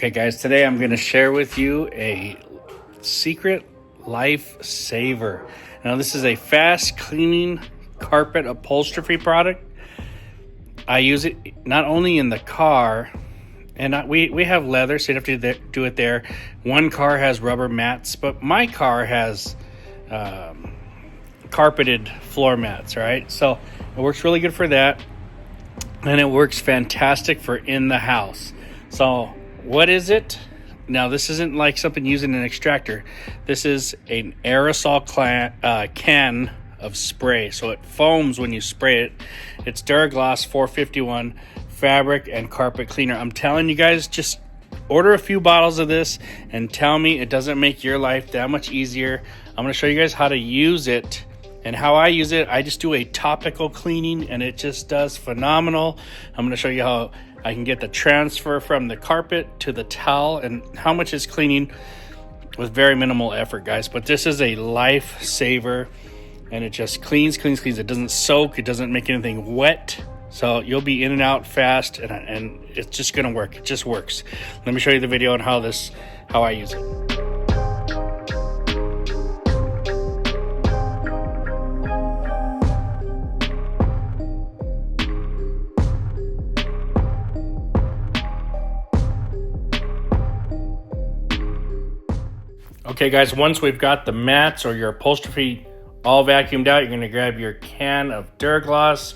Okay guys, today I'm going to share with you a secret lifesaver. Now this is a fast cleaning carpet upholstery product. I use it not only in the car, and we have leather, so you don't have to do it there. One car has rubber mats, but my car has carpeted floor mats, right? So it works really good for that, and it works fantastic for in the house. So what is it? Now this isn't like something using an extractor. This is an aerosol can of spray, so it foams when you spray it. It's DURAGLOSS 451 fabric and carpet cleaner. I'm telling you guys, just order a few bottles of this and tell me it doesn't make your life that much easier. I'm going to show you guys how to use it and how I use it. I just do a topical cleaning and it just does phenomenal. I'm going to show you how I can get the transfer from the carpet to the towel and how much it's cleaning with very minimal effort, guys. But this is a lifesaver, and it just cleans. It doesn't soak. It doesn't make anything wet. So you'll be in and out fast, and it's just gonna work. It just works. Let me show you the video on how I use it. Okay guys, once we've got the mats or your upholstery all vacuumed out, you're going to grab your can of DURAGLOSS,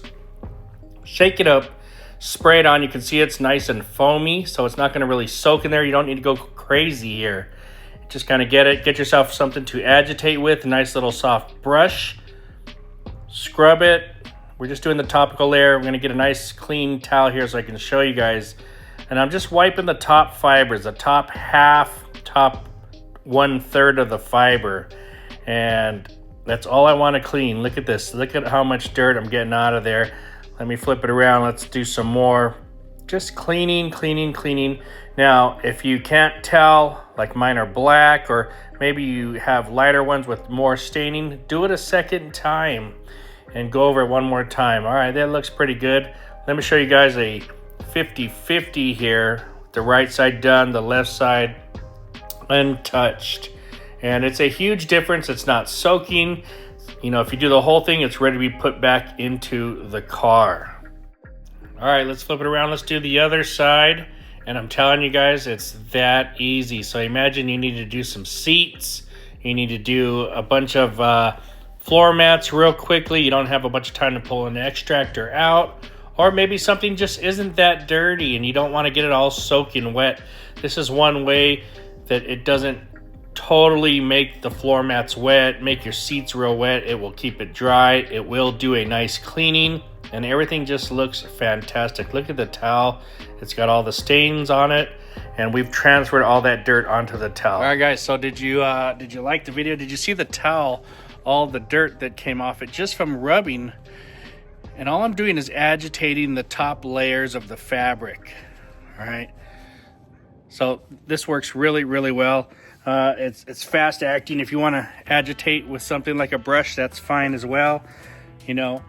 shake it up, spray it on. You can see it's nice and foamy, so it's not going to really soak in there. You don't need to go crazy here. Just kind of get yourself something to agitate with, a nice little soft brush. Scrub it. We're just doing the topical layer. I'm going to get a nice clean towel here so I can show you guys. And I'm just wiping the top fibers, the top half, top 1/3 of the fiber, and that's all I want to clean. Look at this. Look at how much dirt I'm getting out of there. Let me flip it around. Let's do some more. Just cleaning. Now, if you can't tell, like mine are black, or maybe you have lighter ones with more staining, do it a second time and go over it one more time. All right, that looks pretty good. Let me show you guys a 50-50 here. The right side done, the left side untouched, and it's a huge difference. It's not soaking. You know, if you do the whole thing, it's ready to be put back into the car. All right, let's flip it around. Let's do the other side, and I'm telling you guys, it's that easy. So imagine you need to do some seats, you need to do a bunch of floor mats real quickly. You don't have a bunch of time to pull an extractor out, or maybe something just isn't that dirty and you don't want to get it all soaking wet. This is one way that it doesn't totally make the floor mats wet, make your seats real wet. It will keep it dry. It will do a nice cleaning, and everything just looks fantastic. Look at the towel. It's got all the stains on it, and we've transferred all that dirt onto the towel. All right, guys, so did you like the video? Did you see the towel, all the dirt that came off it just from rubbing? And all I'm doing is agitating the top layers of the fabric, all right? So this works really well. It's fast acting. If you want to agitate with something like a brush, that's fine as well. You know,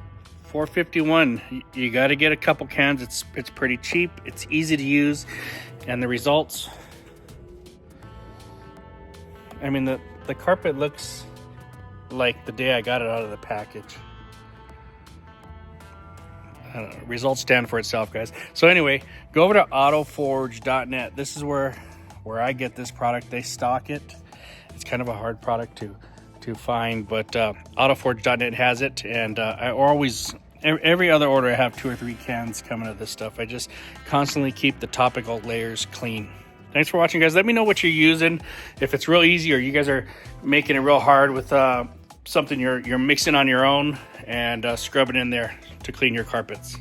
451, you got to get a couple cans. It's pretty cheap, it's easy to use, and the results, I mean, the carpet looks like the day I got it out of the package. I don't know, results stand for itself, guys. So anyway, go over to autoforge.net. This is where I get this product. They stock it. It's kind of a hard product to find, but autoforge.net has it, and I always, every other order, I have 2 or 3 cans coming of this stuff. I just constantly keep the topical layers clean. Thanks for watching, guys. Let me know what you're using, if it's real easy or you guys are making it real hard with something you're mixing on your own, and scrub it in there to clean your carpets.